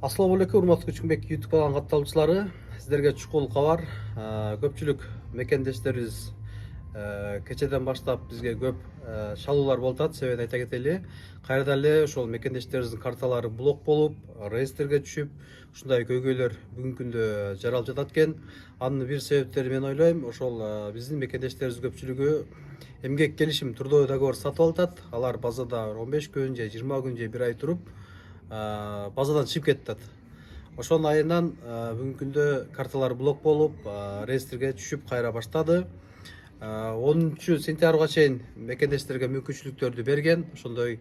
Assalamu алейкум, урматтуу Күчкүнбек YouTube каналынын катталуучулары. Сиздерге чукул кабар. Көпчүлүк мекендештерибиз кечеден баштап бизге көп шалуулар болуп атат. Себебин айта кетели. Кайрадан эле ошол мекендештерибиздин карталары блок болуп, реестрге түшүп, ушундай көйгөйлөр бүгүнкү күндө жаралып жатат экен. Анын бир себептери мен ойлойм, ошол биздин мекендештерибиз көпчүлүгү эмгек келишим трудовой договор сатып алып атат. Алар базада 15 күн же 20 күн же 1 ай туруп базадан чыгып кетет. Ошонун айынан бүгүнкү күндө карталар блок болуп, реестрге түшүп кайра баштады. 10 сентябрга чейин мекендештерге мүмкүнчүлүктөрдү берген. Ошондой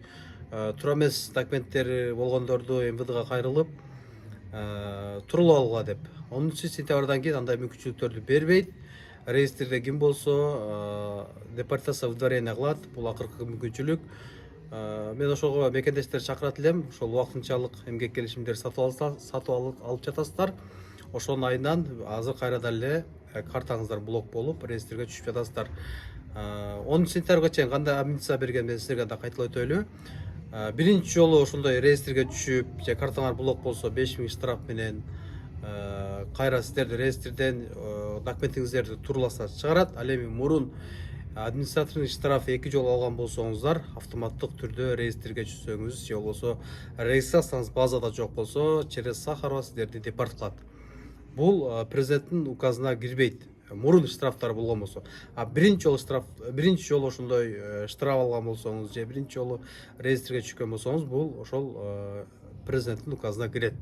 тура эмес документтери болгондорду МВДга кайрылып турулуп алууга деп. 10 сентябрдан кийин андай мүмкүнчүлүктөрдү бербейт. Реестрде ким болсо депортация выдворение кылат. Бул акыркы мүмкүнчүлүк. Мен ошого мекендештер чакырат элем. Ошол убактынчалык эмгек келишимдерди сатып алып жатасыздар. Ошонун айынан азыр кайрадан эле картаңыздар блок болуп, реестрге түшүп жатасыздар. 10 сентябрга чейин кандай амнистия берген мен силерге да кайталап өтөлү. Биринчи жолу ошондой реестрге түшүп, же картаңар блок болсо 5000 штраф менен кайра сиздерди реестрден документиңиздерди турласа чыгарат. Ал эми мурун административный штраф 2 жолу алган болсоңуздар, автоматтык түрдө реестрге түшсөңүз, же болбосо регистрацияныз базада жок болсо, через Сахарова сиздерди депорт кылат. Бул президенттин указына кирбейт. Мурун штрафтар болгон болсо. Биринчи жолу ошондой штраф алган болсоңуз, же биринчи жолу реестрге түшкөн болсоңуз, бул ошол президенттин указына кирет.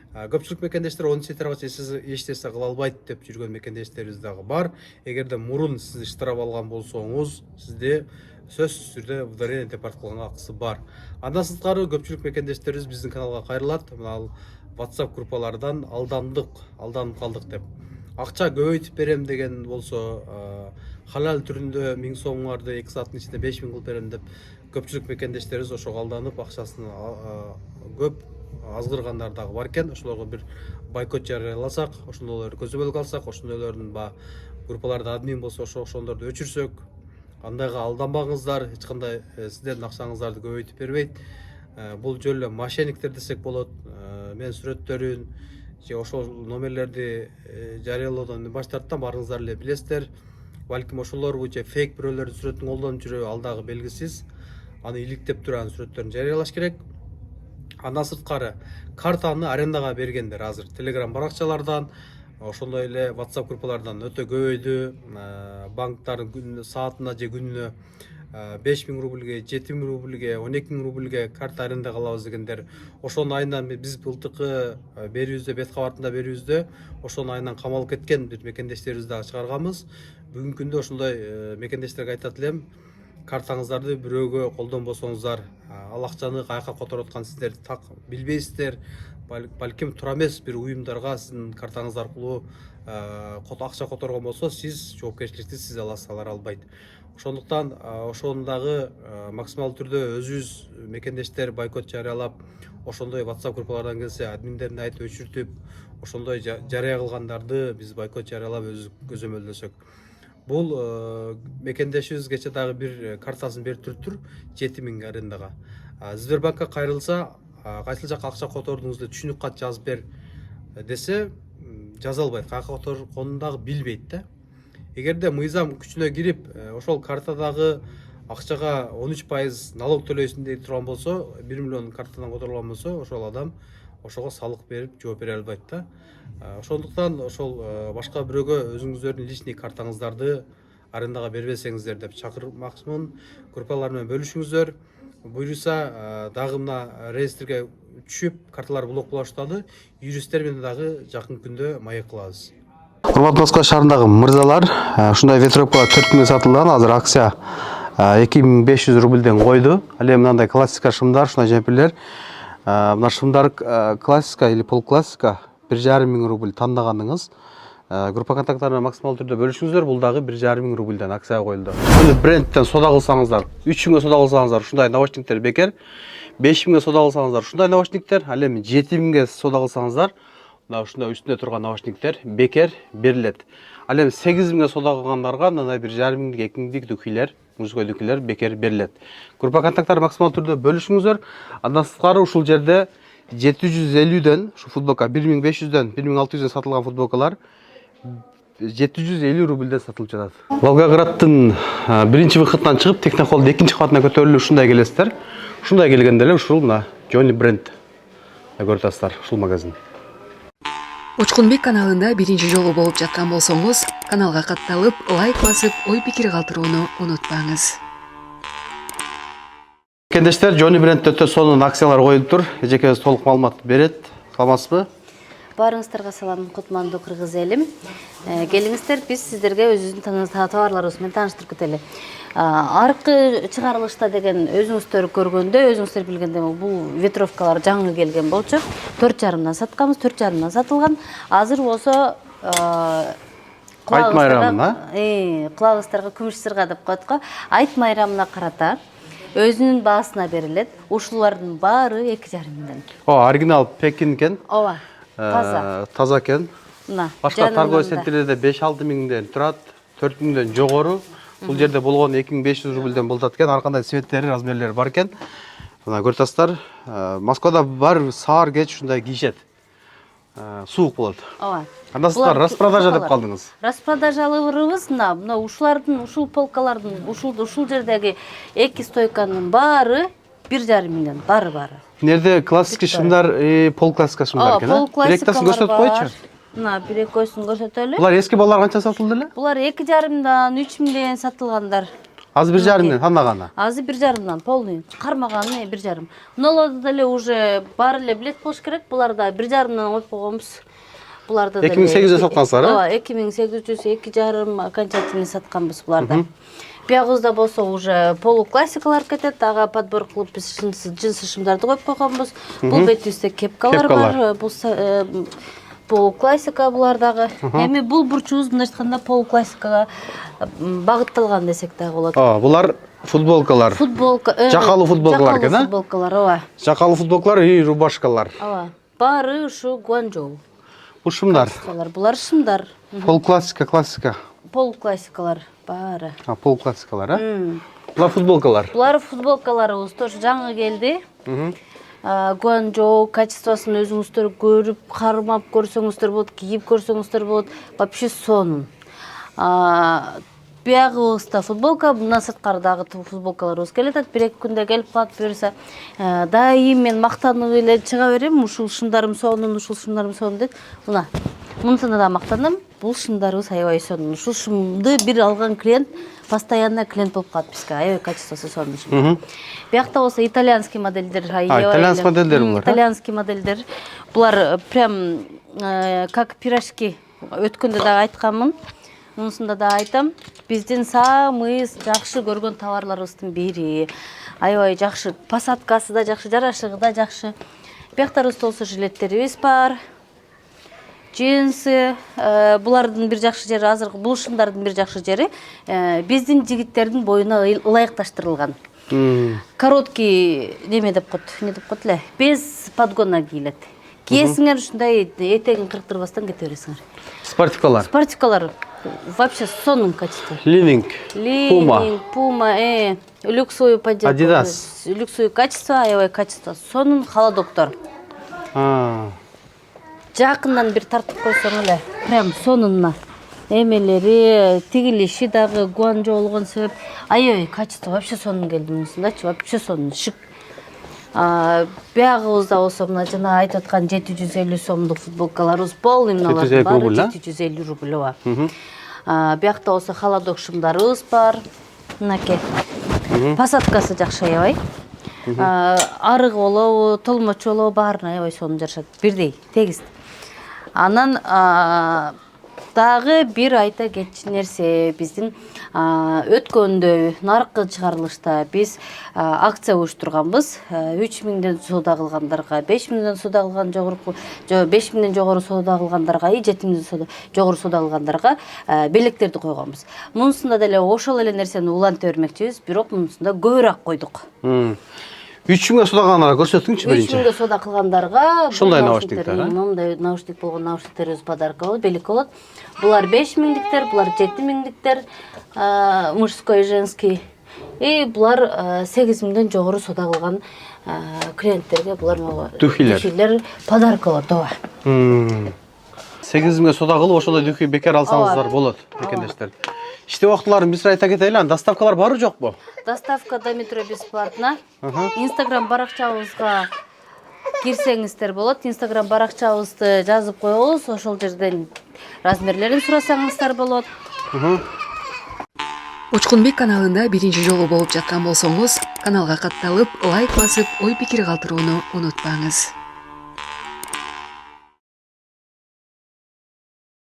Көпчүлүк мекендештер 10 сентябрга чейин эч нерсе кыла албайт деп жүргөн мекендештерибиз дагы бар. Эгерде мурун сиз штраф алган болсоңуз, сизде сөзсүз түрдө выдворение депорт кылганга акысы бар. Андан сырткары көпчүлүк мекендештерибиз биздин каналга кайрылат. Мына WhatsApp группалардан алданып калдык деп. Акча көбөйтүп берем деген болсо, халал түрүндө 1000 сомуңарды 2 сааттын ичинде 5000 кылып берем деп көпчүлүк мекендештерибиз ошого алданып акчасын көп азгыргандар дагы бар экен. Ошолорго бир бойкот жарыяласак, ошондойлорду көзөмөлгө алсак, ошондойлордун группаларда админ болсо ошондорду өчүрсөк, андайга алданбаңыздар. Эч кандай сиздердин акчаңыздарды көбөйтүп бербейт. Бул жөн эле мошенниктер десек болот. Мен сүрөттөрүн же ошол номерлерди жарыялоодон баш тарттым, барыңыздар эле билесиздер. Балким ошолорбу же фейк бирөөлөрдүн сүрөтүн колдонуп жүрөбү, ал дагы белгисиз. Аны иликтеп туруп анын сүрөттөрүн жарыялаш керек. Андан сырткары картаны арендага бергендер азыр Telegram баракчалардан, ошондой эле WhatsApp группалардан өтө көбөйдү. Банктардын саатына же күнүнө 5000 рубльге, 7000 рубльге, 12000 рубльге карта арендага алабыз дегендер. Ошонун айынан биз былтыркы берүүбүздө, бет кабартында берүүбүздө ошонун айынан камалып кеткен бир мекендештерибизди дагы чыгарганбыз. Бүгүнкү күндө ошондой мекендештерге айтат элем, картаңыздарды бирөөгө колдонбосоңуздар, ал акчаны каяка которуп атканын сиздер так билбейсиздер. Балким туура эмес бир уюмдарга сиздин картаңыз аркылуу акча которгон болсо, сиз жоопкерчиликти сиз аласыз, алар албайт. Ошондуктан ошону дагы максималдуу түрдө өзүбүз мекендештер бойкот жарыялап, ошондой WhatsApp группалардан келсе админдерине айтып өчүртүп, ошондой жарыя кылгандарды биз бойкот жарыялап өзүбүз көзөмөлдөсөк. Бул мекендешибиз кече дагы бир картасын берип туруптур 7000 арендага. Сбербанкка кайрылса, кайсыл жака акча котордуңуз деп түшүнүк кат жазып бер десе, жаза албайт. Каяка которгонун дагы билбейт да. Эгерде мыйзам күчүнө кирип, ошол картадагы акчага 13% налог төлөйсүң деп турган болсо, 1 миллион картадан которулган болсо, ошол адам ошого салык берип жооп бере албайт да. Ошондуктан ошол башка бирөөгө өзүңүздөрдүн личный картаңыздарды арендага бербесеңиздер деп чакырмакчымын. Группалар менен бөлүшүңүздөр. Буюрса дагы мына реестрге түшүп, карталар блок боло баштады. Юристтер менен дагы жакын күндө маек кылабыз. Урматтуу Москва шаарындагы мырзалар, ушундай ветропкалар 4000 сатылган, азыр акция 2500 рубльден койду. Ал эми мындай классика шымдар, ушундай жемпирлер. Мына шымдар классика или полклассика 1500 рубль тандагандыңыз. Группа контакттарына максималдуу түрдө бөлүшүңүздөр. Бул дагы 1500 рубльден акцияга коюлду. Аны брендтен сода кылсаңыздар, 3000 сода кылсаңыздар, ушундай наушниктер бекер. 5000 сода кылсаңыздар, ушундай наушниктер. Ал эми 7000 сода кылсаңыздар, мына ушундай үстүндө турган наушниктер бекер берилет. Ал эми 8000 сода кылгандарга мындай 1500, 2000 дүкүйлөр, мужской дүкүйлөр бекер берилет. Группа контакттары максималдуу түрдө бөлүшүңүздөр. Андан сырткары ушул жерде 750'den şu futbolka 1500'den 1600'den satılgan futbolkalar 750 rубльден сатылып жатат. Волгоградтын биринчи выкытынан чыгып, Техноколдун экинчи кабатына көтөрүлүп ушундай келесиздер. Ушундай келгенде эле ушул мына Johnny Brand көрүп атасыздар, ушул магазин. Учкунбек каналында биринчи жолу болуп жаткан болсоңуз, каналга катталып, лайк басып, ой пикир калтырууну унутпаңыз. Мекендештер, Johnny Brand өтө сонун акциялар коюлуптур. Эжекебиз толук маалымат берет. Саламатсызбы? Барыңыздарга салам, кутмандуу кыргыз элим. Келиңиздер, биз сиздерге өзүбүздүн товарларыбыз менен тааныштырып кетели. Аркы чыгарылышта деген өзүңүздөр көргөндө, өзүңүздөр билгенде бул ветровкалар жаңы келген болчу. 4,5-дан сатканбыз, 4,5-дан сатылган. Азыр болсо Айт майрамына, кулагыңыздарга күмүш сырга деп коет го. Айт майрамына карата өзүнүн баасына берилет. Ушулардын баары 2,5 миңден. Оригинал Пекин экен. Ооба. Таза экен. Мына. Башка торговый центрлерде 5-6 миңден турат, 4 миңден жогору. Бул жерде болгон 2500 рубльден болот экен. Ар кандай цветтери, размерлери бар экен. Мына көрүп атасыздар. Москвада бар саар кеч ушундай кийишет. Суук болот. Ооба. Анда сиздер распродажа деп калдыңыз. Распродажалыбыз мына ушулардын, ушул полкалардын, ушул жердеги 2 стойканын баары 1,5 миңден, баары. Нерде классикий шымдар, пол классика шымдар экен, Биректесин көрсөтүп койчу. Мына бирекөсүн көрсөтөлү. Булар эски балдар канча сатылды эле? Булар 2,5-дан 3 миңден сатылгандар. Азыр 1,5-ден тандаганы. Азыр 1,5-дан полный. Кармаганы 1,5. Мыналарды деле уже баары эле билет болуш керек. Буларда 1,5-дан коюп койгонбуз. Буларды деле 2800 саткансыздар, Ооба, 2800, 2,5 окончательный сатканбыз буларда. Биягыбызда болсо уже полуклассикалар кетет. Ага подбор кылып биз джинсы шымдарды коюп койгонбуз. Бул бетибизде кепкалар бар. Бул полуклассика булардагы. Эми бул бурчубуз мындай айтканда полуклассикага багытталган десек да болот. Булар футболкалар. Жакалуу футболкалар экен, а? Футболкалар, ооба. Жакалуу футболкалар и рубашкалар. Ооба. Баары ушу Гуанчжоу. Бул шымдар. Булар шымдар. Классика. Полуклассикалар баары. Полуклассикалар, а? Булар футболкалар. Булар футболкаларыбыз тоже жаңы келди. Гуанчжоу качествосын өзүңүздөр көрүп, кармап көрсөңүздөр болот, кийип көрсөңүздөр болот. Вообще сонун. Биягыбызда футболка, мына сырткардагы футболкаларыбыз келет. 1-2 күндө келип калат берсе, дайым мен мактанып эле чыга берем. Ушул шымдарым сонун, ушул шымдарым сонун дейт. Мына. Мунусуна да мактанам. Бул шымдарыбыз аябай сонун. Ушул шымды бир алган клиент постоянно клиент болуп калат бизге. Аябай качествосу сонун шым. Биякта болсо итальянский модельдер, итальянский модельдер булар. Итальянский модельдер. Булар прям как пирожки. Өткөндө да айтканмын. Мунусунда да айтам. Биздин самый жакшы көргөн товарларыбыздын бири. Аябай жакшы, посадкасы да жакшы, жарашыгы да жакшы. Бияктарыбызда болсо жилеттерибиз бар. Джинсы, булардын бир жакшы жери, азыркы бул шымдардын бир жакшы жери биздин жигиттердин боюна ылайыкташтырылган. Короткий неме деп коет, эле? Без подгона кийилет. Кийесиңер ушундай этегин кырктырбастан кете бересиңер. Спортивкалар вообще сонун качество. Ливинг, Пума, люксовый подделка. Адидас. Люксовый качество, аябай качество. Сонун холодоктор. Жакындан бир тартып койсоң эле, прям сонунна. Эмелери, тигилиши дагы Гуанчжоу болгон себеп аябай качество вообще сонун келди мунусундачы, вообще сонун, шик. Биягыбызда болсо мына жана айтып аткан 750 сомдук футболкаларыбыз полный, мыналардын баары 750 рубль, ооба. Биякта болсо холодок шымдарыбыз бар. Мынакей. Посадкасы жакшы аябай. Арык болобу, толмочу болобу, баарына аябай сонун жарашат. Бирдей, тегиз. Анан дагы бир айта кетчү нерсе, биздин өткөндө наркы чыгарылышта биз акция уюштурганбыз. 3 миңден соода кылгандарга, 5 миңден соода кылган жогорку, 5 миңден жогору соода кылгандарга, 7 миңден жогору соода кылгандарга белектерди койгонбуз. Мунусунда деле ошол эле нерсени уланта бермекчибиз, бирок мунусунда көбүрөөк койдук. 3 миңге соода кылгандарга көрсөтүңчү биринчи. 3 миңге соода кылгандарга ушундай наушниктер, мындай наушник болгон наушниктерибиз подарка болот, белек болот. Булар 5 миңдиктер, булар 7 миңдиктер, мужской, женский. И булар 8 миңден жогору соода кылган клиенттерге булар Дүхилер. подаркалап ооба. 8 миңге соода кылып ошондой дүхүй бекер алсаңыздар болот, мекендештер. Иштеп убактыларын биз айта кетели, доставкалар барбы жокпу? Доставка до метро бесплатно. Инстаграм баракчабызга кирсеңиздер болот. Инстаграм баракчабызды жазып коебуз, ошол жерден размерлерин сурасаңыздар болот. Учкунбек каналында биринчи жолу болуп жаткан болсоңуз, каналга катталып, лайк басып, ой пикир калтырууну унутпаңыз.